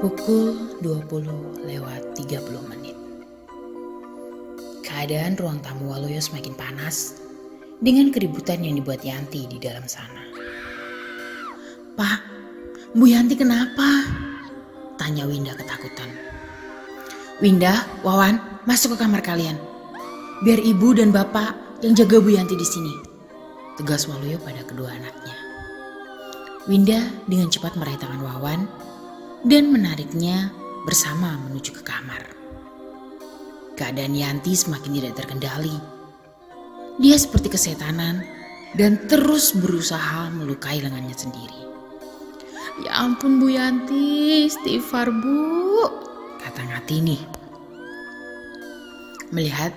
Pukul 20:30. Keadaan ruang tamu Waluyo semakin panas dengan keributan yang dibuat Yanti di dalam sana. "Pak, Bu Yanti kenapa?" tanya Winda ketakutan. "Winda, Wawan, masuk ke kamar kalian. Biar ibu dan bapak yang jaga Bu Yanti di sini," tegas Waluyo pada kedua anaknya. Winda dengan cepat meraih tangan Wawan dan menariknya bersama menuju ke kamar. Keadaan Yanti semakin tidak terkendali. Dia seperti kesetanan dan terus berusaha melukai lengannya sendiri. "Ya ampun Bu Yanti, istighfar Bu," kata Ngatini. Melihat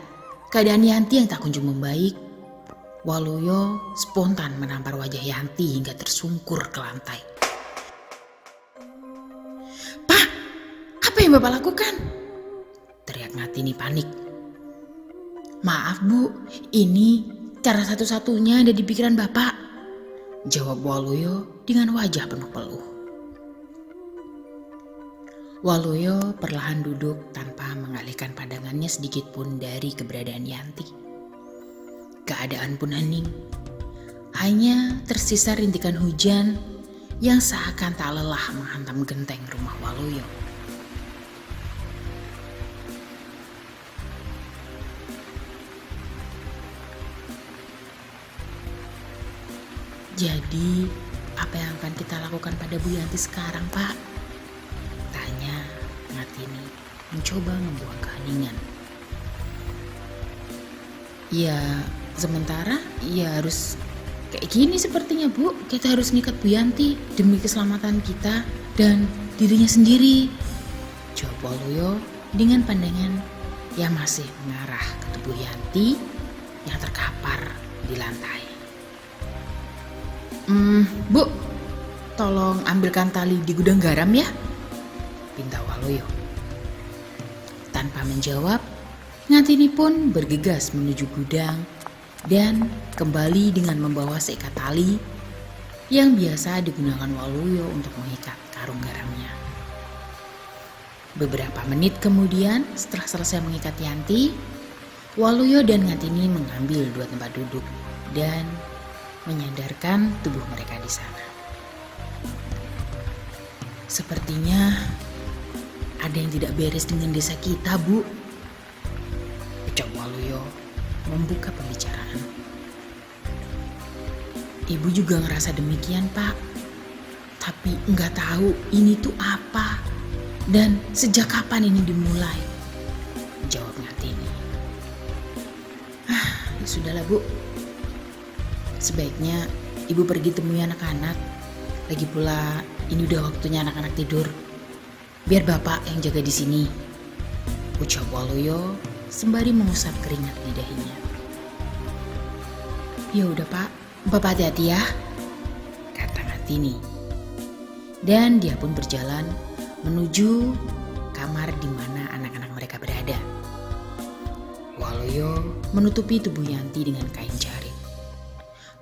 keadaan Yanti yang tak kunjung membaik, Waluyo spontan menampar wajah Yanti hingga tersungkur ke lantai. "Apa yang Bapak lakukan?" teriak Ngatini panik. "Maaf Bu, ini cara satu-satunya ada di pikiran Bapak," jawab Waluyo dengan wajah penuh peluh. Waluyo perlahan duduk tanpa mengalihkan pandangannya sedikit pun dari keberadaan Yanti. Keadaan pun hening. Hanya tersisa rintikan hujan yang seakan tak lelah menghantam genteng rumah Waluyo. "Jadi, apa yang akan kita lakukan pada Bu Yanti sekarang, Pak?" tanya Ngatini mencoba membuang keheningan. "Ya, sementara ya harus kayak gini sepertinya Bu. Kita harus ngikat Bu Yanti demi keselamatan kita dan dirinya sendiri," jawab Waluyo dengan pandangan yang masih mengarah ke tubuh Yanti yang terkapar di lantai. Bu, tolong ambilkan tali di gudang garam ya," pinta Waluyo. Tanpa menjawab, Ngatini pun bergegas menuju gudang dan kembali dengan membawa seikat tali yang biasa digunakan Waluyo untuk mengikat karung garamnya. Beberapa menit kemudian, setelah selesai mengikat Yanti, Waluyo dan Ngatini mengambil 2 tempat duduk dan menyandarkan tubuh mereka di sana. "Sepertinya ada yang tidak beres dengan desa kita, Bu," ucap Waluyo membuka pembicaraan. "Ibu juga ngerasa demikian, Pak. Tapi nggak tahu ini tuh apa dan sejak kapan ini dimulai," jawab Ngatini. Ya sudahlah Bu. Sebaiknya ibu pergi temui anak-anak. Lagi pula ini udah waktunya anak-anak tidur. Biar bapak yang jaga di sini," ucap Waluyo sembari mengusap keringat di dahinya. "Ya udah Pak, Bapak hati-hati ya," kata Ngatini. Dan dia pun berjalan menuju kamar di mana anak-anak mereka berada. Waluyo menutupi tubuh Yanti dengan kain jarit,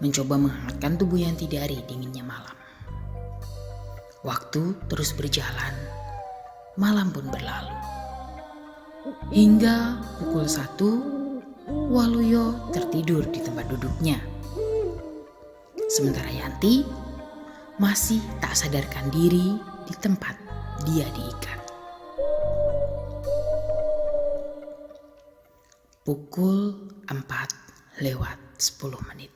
mencoba menghangatkan tubuh Yanti dari dinginnya malam. Waktu terus berjalan, malam pun berlalu. Hingga pukul 1, Waluyo tertidur di tempat duduknya. Sementara Yanti masih tak sadarkan diri di tempat dia diikat. Pukul 4:10.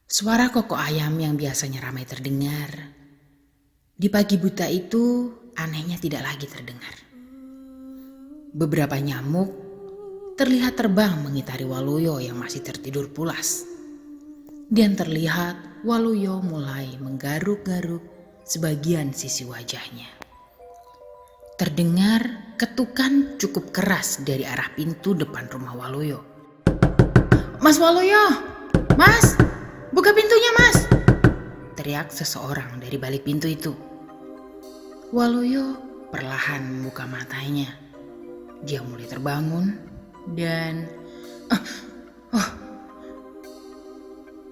Suara kokok ayam yang biasanya ramai terdengar, di pagi buta itu anehnya tidak lagi terdengar. Beberapa nyamuk terlihat terbang mengitari Waluyo yang masih tertidur pulas. Dan terlihat Waluyo mulai menggaruk-garuk sebagian sisi wajahnya. Terdengar ketukan cukup keras dari arah pintu depan rumah Waluyo. "Mas Waluyo! Mas! Buka pintunya, Mas!" teriak seseorang dari balik pintu itu. Waluyo perlahan membuka matanya. Dia mulai terbangun dan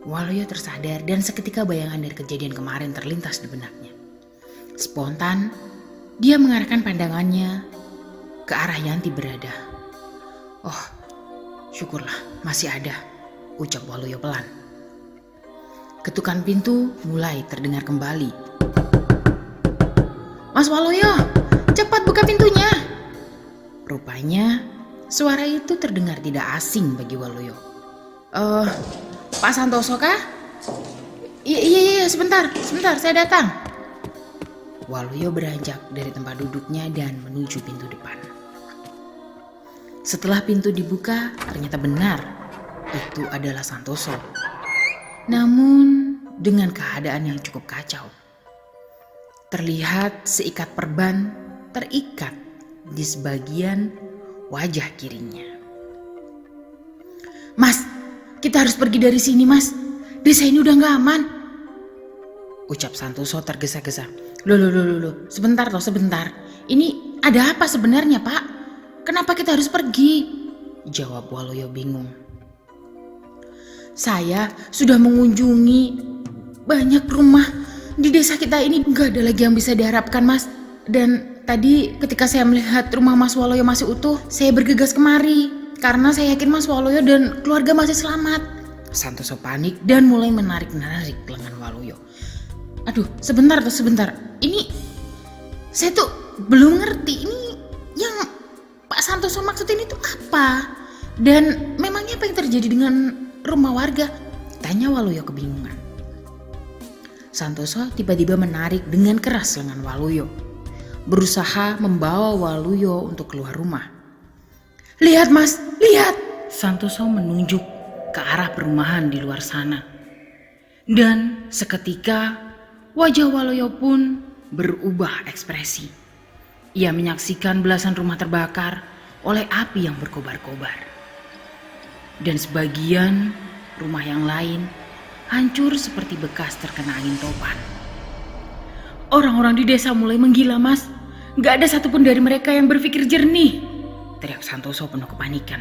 Waluyo tersadar dan seketika bayangan dari kejadian kemarin terlintas di benaknya. Spontan, dia mengarahkan pandangannya ke arah Yanti berada. "Oh, syukurlah masih ada," ucap Waluyo pelan. Ketukan pintu mulai terdengar kembali. "Mas Waluyo, cepat buka pintunya!" Rupanya suara itu terdengar tidak asing bagi Waluyo. Pak Santoso kah? Iya, sebentar, saya datang." Waluyo beranjak dari tempat duduknya dan menuju pintu depan. Setelah pintu dibuka, ternyata benar itu adalah Santoso. Namun dengan keadaan yang cukup kacau. Terlihat seikat perban terikat di sebagian wajah kirinya. "Mas, kita harus pergi dari sini, Mas. Desa ini udah gak aman," ucap Santoso tergesa-gesa. Loh, sebentar. Ini ada apa sebenarnya, Pak? Kenapa kita harus pergi?" jawab Waluyo bingung. "Saya sudah mengunjungi banyak rumah di desa kita ini, gak ada lagi yang bisa diharapkan, Mas. Dan tadi ketika saya melihat rumah Mas Waluyo masih utuh, saya bergegas kemari karena saya yakin Mas Waluyo dan keluarga masih selamat." Santoso panik dan mulai menarik-narik lengan Waluyo. "Aduh, sebentar. Ini saya tuh belum ngerti ini yang Pak Santoso maksudin itu apa? Dan memangnya apa yang terjadi dengan rumah warga?" tanya Waluyo kebingungan. Santoso tiba-tiba menarik dengan keras lengan Waluyo, berusaha membawa Waluyo untuk keluar rumah. "Lihat, Mas, lihat!" Santoso menunjuk ke arah perumahan di luar sana. Dan seketika wajah Waluyo pun berubah ekspresi. Ia menyaksikan belasan rumah terbakar oleh api yang berkobar-kobar. Dan sebagian rumah yang lain hancur seperti bekas terkena angin topan. "Orang-orang di desa mulai menggila, Mas. Gak ada satupun dari mereka yang berpikir jernih," teriak Santoso penuh kepanikan.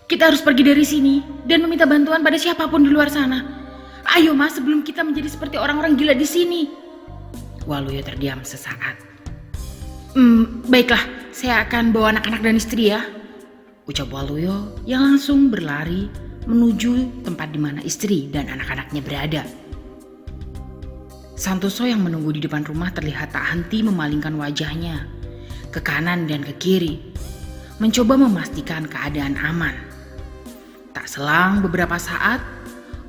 "Kita harus pergi dari sini dan meminta bantuan pada siapapun di luar sana. Ayo, Mas, sebelum kita menjadi seperti orang-orang gila di sini." Waluyo terdiam sesaat. Baiklah, saya akan bawa anak-anak dan istri ya," ucap Waluyo yang langsung berlari menuju tempat di mana istri dan anak-anaknya berada. Santoso yang menunggu di depan rumah terlihat tak henti memalingkan wajahnya ke kanan dan ke kiri, mencoba memastikan keadaan aman. Tak selang beberapa saat,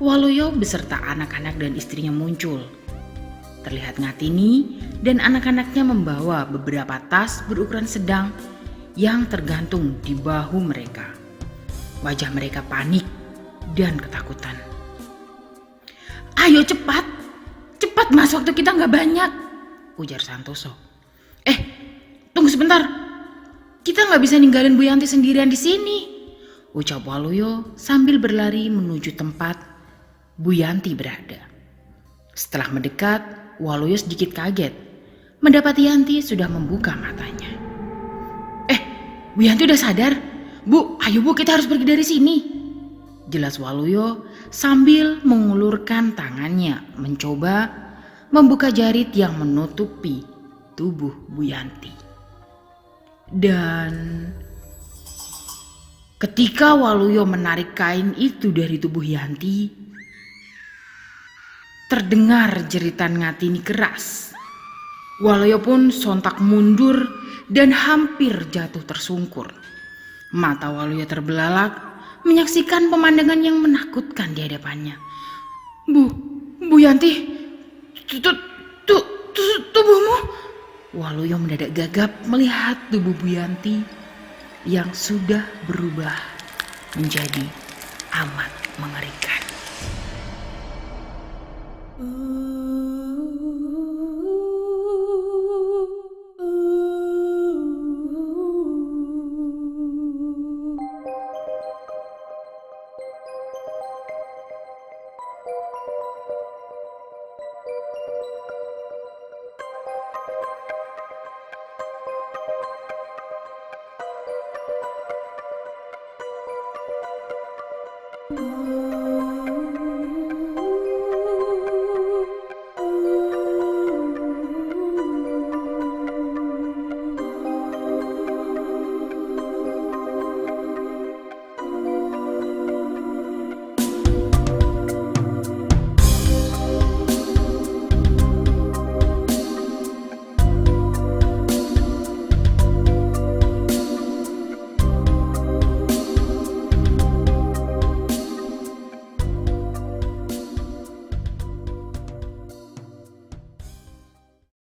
Waluyo beserta anak-anak dan istrinya muncul. Terlihat Ngatini dan anak-anaknya membawa beberapa tas berukuran sedang yang tergantung di bahu mereka. Wajah mereka panik dan ketakutan. "Ayo cepat Mas, waktu kita gak banyak," ujar Santoso. Tunggu sebentar, kita gak bisa ninggalin Bu Yanti sendirian di sini," ucap Waluyo sambil berlari menuju tempat Bu Yanti berada. Setelah mendekat, Waluyo sedikit kaget mendapati Yanti sudah membuka matanya. Bu Yanti udah sadar? "Bu, ayo Bu, kita harus pergi dari sini," jelas Waluyo sambil mengulurkan tangannya mencoba membuka jarit yang menutupi tubuh Bu Yanti. Dan ketika Waluyo menarik kain itu dari tubuh Yanti, terdengar jeritan Ngatini keras. Waluyo pun sontak mundur dan hampir jatuh tersungkur. Mata Waluyo terbelalak menyaksikan pemandangan yang menakutkan di hadapannya. Bu Yanti, tubuhmu." Waluyo mendadak gagap melihat tubuh Bu Yanti yang sudah berubah menjadi amat mengerikan.